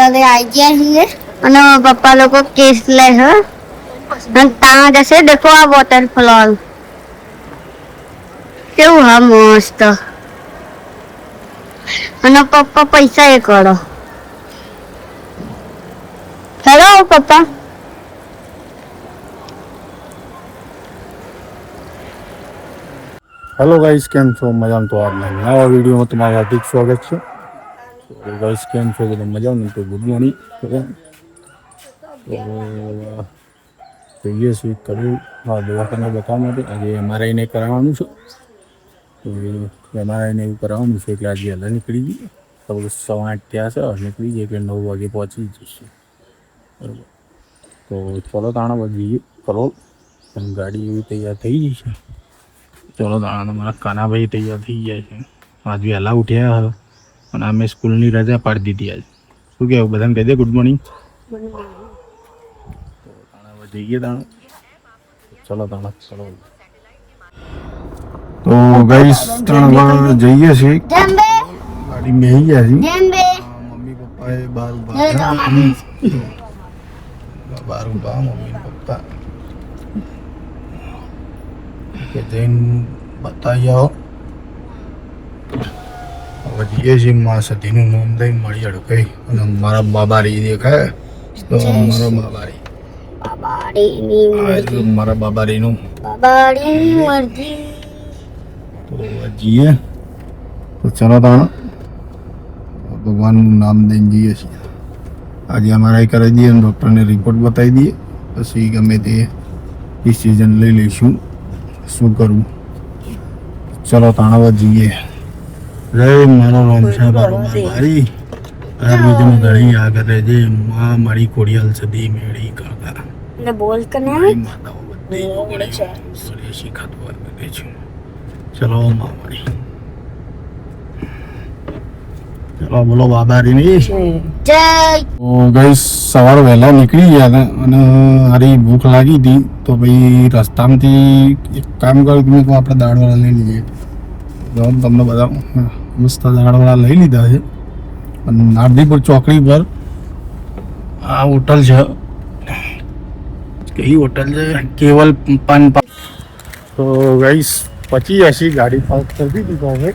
હોસ્પિટલે આવી ગયા છીએ અને પપ્પા લોકો કેસ લે છે અને ત્યાં જશે. દેખો આ વોટરફોલ કેવું હા મસ્ત. અને પપ્પા પૈસા એ કરો. હેલો પપ્પા. हेलो गाइस केम छो मजा तो आज नवा वीडियो में तुम्हारा हार्दिक स्वागत है। तो गाइस केम छो तो मजा में तो गुड मॉर्निंग। तो ये सी करूँ हाँ दवाखाना बतावा માટે આજે એમઆરઆઈ ને કરાવવાનું છે. તો એમઆરઆઈ ને એવું કરાવવાનું છે એટલે આજે વહેલા નીકળી ગઈ. તો 8:30 થયા છે નીકળી જઈએ એટલે 9 વાગે પહોંચી જઈશું. બરાબર તો ચલો તાણા જઈએ કરોલ ગાડી એવી તૈયાર થઈ ગઈ છે. ચલો તાણા મારા કાનાભાઈ તૈયાર થઈ ગયા છે. આજ વહેલા ઉઠ્યા અને અમે સ્કૂલની રજા પાડી દીધી આજે. શું કહેવું બધાને કહી દે ગુડ મોર્નિંગ. જઈએ તાણા ચલો તાણા ચલો. તો ગાઈસ તાણા જઈએ છીએ ગાડી મેં ગયા છીએ. મમ્મી પપ્પાએ બહાર ઉભા મમ્મી પપ્પા કે જઈને બતાવી આવો. હવે જઈએ છીએ મા સતીનું નામ દઈને મળી અડકઈ અને મારા બાબારી દેખાય તો મારા બાબારી મારા બાબારીનું મરજી. તો જઈએ તો ચલો તાણા ભગવાનનું નામ દઈને જઈએ છીએ. આજે અમારા કરી દઈએ અને ડૉક્ટરને રિપોર્ટ બતાવી દઈએ પછી ગમે તે ડિસિઝન લઈ લઈશું શું કરવું. ચલો તાણાવા જઈએ. જય મારો રામ છે બાબારી બીજું ઘણી આગળ રહેજે માં મારી કોડિયાલ સદી મેળી કાકા ને બોલ કને માતાઓ બધી સ્વદેશી ખાતું આપે છે. ચલો માં મારી ચલો બોલો બાબારી ની જય. ગઈસ સવારે વહેલા નીકળી ગયા હતા અને હારી ભૂખ લાગી હતી તો ભાઈ રસ્તામાંથી એક કામ કર્યું કે આપણે દાળવાળા લઈ લઈએ. તમને બધા મસ્ત દાળવાળા લઈ લીધા છે અને નારદીપુર ચોકડી પર આ હોટલ છે. કઈ હોટલ છે? કેવલ પાન. તો ગઈસ પચી હશે ગાડી પાર્ક કરી દીધી તો હવે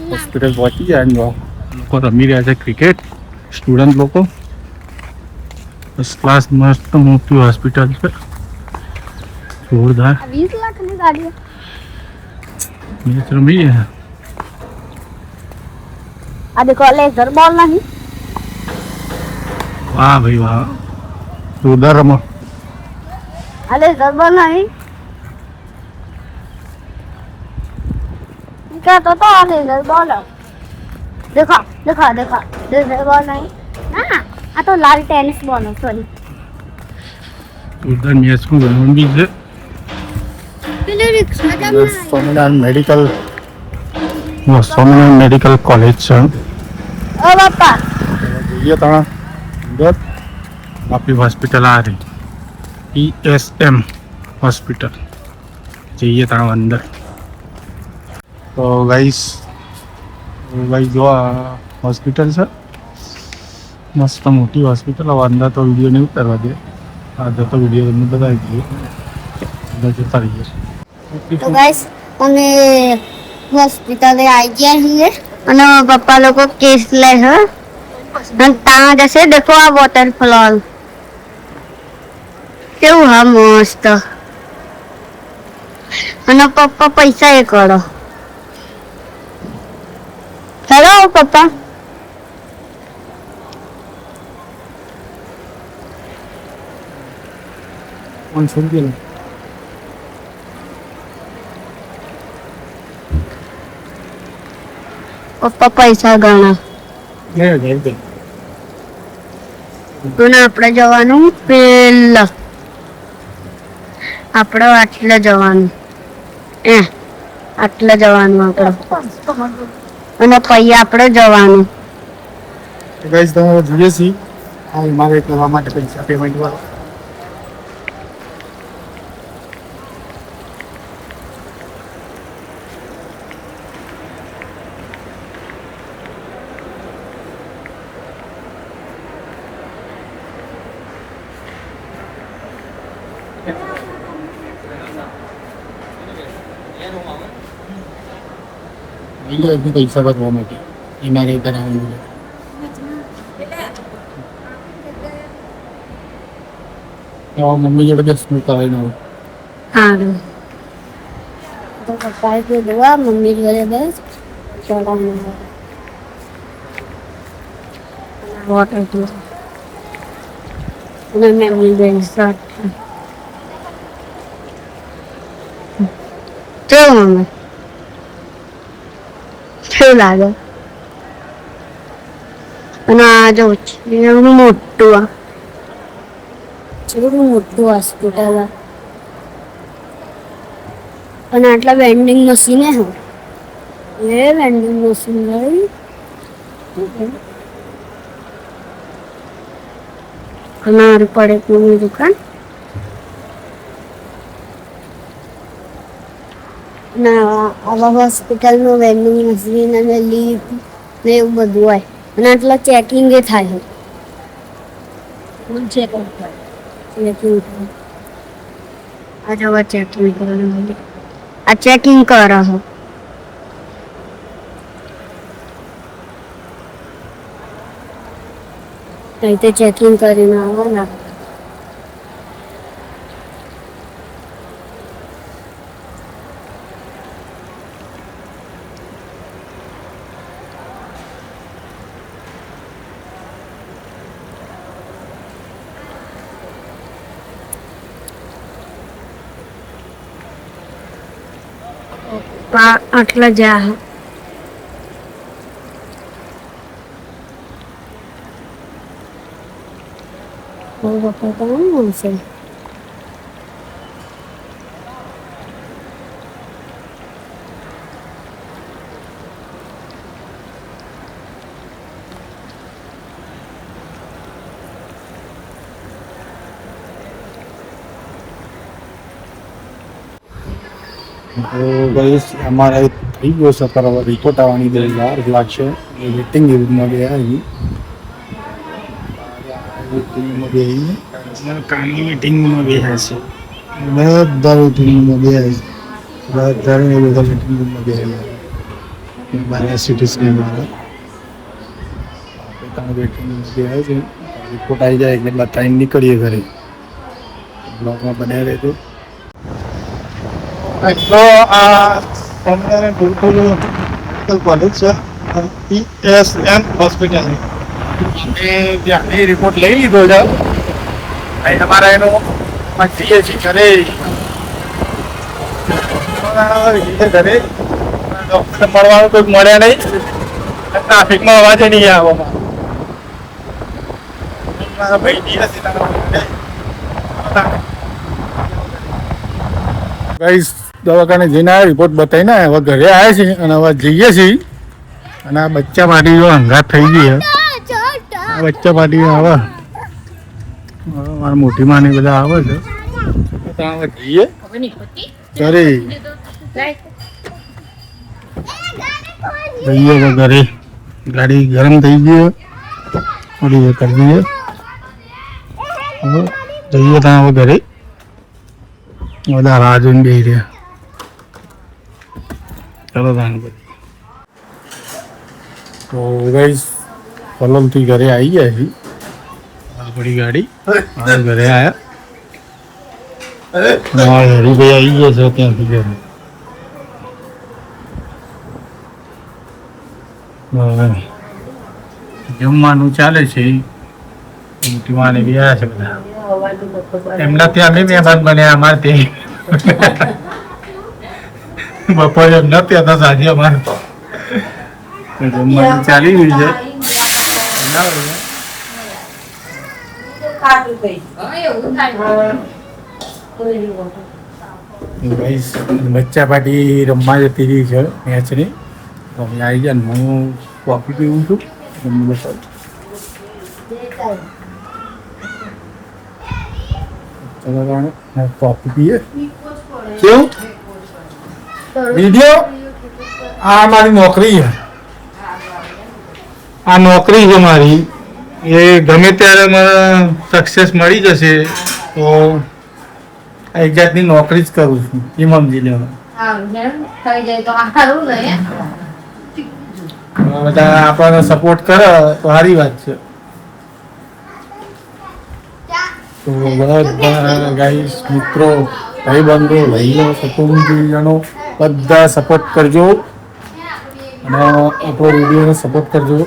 હોસ્પિટલ પહોંચી જાય. લોકો રમી રહ્યા છે ક્રિકેટ સ્ટુડન્ટ લોકો. ફર્સ્ટ ક્લાસ મસ્ત મોટી હોસ્પિટલ છે જોરદાર. 20 લાખની ગાડી મેચ રમી રહ્યા. આ દેખો લેઝર બોલ નહીં. વાહ ભાઈ વાહ જોરદાર રમો. આ લેઝર બોલ નહીં. क्या तो आ लेजर बॉल देखो देखो देखो लेजर बॉल नहीं ना आ तो लाल टेनिस बॉल है सॉरी. જોરદાર મેચમાં ગણવાનું બી છે. સ્વામિનારાયણ મેડિકલ કોલેજ છે. ओ पापा જઈએ તાણા અંદર આપણી હોસ્પિટલ આ રહી ESM હોસ્પિટલ. જઈએ તાણા અંદર. તો ગાઈસ જો આ હોસ્પિટલ છે મસ્ત મોટી હોસ્પિટલ. હવે અંદર તો વિડીયો નહીં ઉતારવા દે. આ જતો વિડીયો તમને બતાવી દઈએ અંદર જતા રહીએ. तो गाइस અમે હોસ્પિટલે આવી ગયા છીએ અને પપ્પા લોકો કેસ લે છે અને ત્યાં જશે. દેખો આ વોટરફોલ કેવું હા મસ્ત. અને પપ્પા પૈસા એ કરો. હેલો પપ્પા. કોણ સમજે પપ્પા પૈસા ગણા. અને આપણે જવાનું પેલા આપણે આટલે જવાનું આટલે જવાનું આપણે અને પછી આપણે જવાનું. ગાઈસ તમે જોઈએ છીએ આ મારે કરવા માટે પૈસા પેમેન્ટ વાળો. પૈસા ભરવા માટે એમાં કઈ કરાવવાનું મમ્મી જોડે બેસ કરાવી ના સારું તો પપ્પાએ કીધું આ મમ્મી જોડે બસ ચડાવવાનું વોટર પ્રૂફ અને મેમરી બેન્ડ શર્ટ કેવું મમ્મી કેવું લાગે અને આ જો એવડું મોટું આ કેટલું મોટું હોસ્પિટલ અને આટલા વેન્ડિંગ મશીન હે એ વેન્ડિંગ મશીન લઈ અમારું પડે કોની દુકાન ના આવા હોસ્પિટલમાં વેન્ડિંગ મશીન અને લીફ ને એવું બધું હોય અને આટલા ચેકિંગ એ થાય ચેકિંગ આ જવા ચેકિંગ કરવાનું આ ચેકિંગ કરો છો అయితే ચેકિંગ કરીને આવો ને આટલા જા Bapak kamu sih. ગાઈસ અમારે થઈ ગયો સફર હવે રિપોર્ટ આવવાની 1000 લાગશે વેટિંગ એરિયામાં ગયા મીટિંગમાં બે કામની મીટિંગમાં બેહ્યા છે બધા મીટિંગમાં બેહ્યા છે બધા મીટિંગમાં બેહ્યા મારા સિટી સ્કેન મારા વેટિંગમાં બેહ્યા છે રિપોર્ટ આવી જાય એટલે બતાવીને નીકળીએ ઘરે બ્લોગમાં બનાવી રહેજો તો આ અમને બિલકુલ કોલેજ છે PSN હોસ્પિટલ અને ત્યાંથી રિપોર્ટ લઈ લીધો છે અહીં તમારા એનો જઈએ છીએ ઘરે ઘરે ડૉક્ટર મળવાનું કોઈ મળ્યા નહીં ટ્રાફિકમાં અવાજ નહીં આવો મારા ભાઈ દિવસ ગાઈસ દવાખાને જઈને આવ્યા રિપોર્ટ બતાવીને હવે ઘરે આવ્યા છે અને હવે જઈએ છીએ અને આ બચ્ચા પાર્ટી જો હંગાત થઈ ગઈ આ બચ્ચા પાર્ટી આવે મારા મોટી માને બધા આવે છે હવે જઈએ ઘરે જઈએ હવે ઘરે ગાડી ગરમ થઈ ગઈ થોડી કરી દઈએ જઈએ ત્યાં હવે ઘરે બધા રાહ જોઈને બેસી રહ્યા ચલો તાન તો ગાઈસ પલમથી ઘરે આવી ગયા છે આપણી ગાડી ઘરે આવ્યા હરીભાઈ આવી ગયા છે ત્યાંથી ઘરે જમવાનું ચાલે છે મોટી માને બી આવ્યા છે બધા એમના ત્યાં બી મહેમાન બન્યા અમારે તે બપોરે એમના ત્યાં હતા સાંજે અમારે જમવાનું ચાલી રહ્યું છે બચ્ચા પાર્ટી રમવા જતી રહી છે મેચની અમે આવી ગયા હું કોફી પીવું છું કોફી પીએ કેવું વિડીયો આ મારી નોકરી છે આ નોકરી છે મારી એ ગમે ત્યારે મને સક્સેસ મળી જશે તો એક જાતની નોકરી જ કરું છું એમ સમજી લેવાનું. થઈ જાય તો સારું ને. બધા આપણને સપોર્ટ કરે તો સારી વાત છે. તો બધા ગાઈસ મિત્રો ભાઈબંધો ભાઈઓ કુટુંબીજનો બધા સપોર્ટ કરજો અને આપણો વિડીયોને સપોર્ટ કરજો.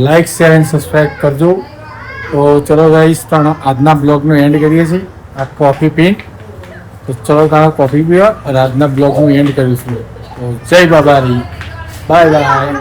લાઈક શેર એન્ડ સબસ્ક્રાઈબ કરજો. તો ચલો ગાઈસ ત્રણ આજના બ્લોગનો એન્ડ કરીએ છીએ. આ કોફી પી તો ચલો તારા કોફી પીવા અને આજના બ્લોગનું એન્ડ કરીશું. તો જય બાબારી, બાય બાય.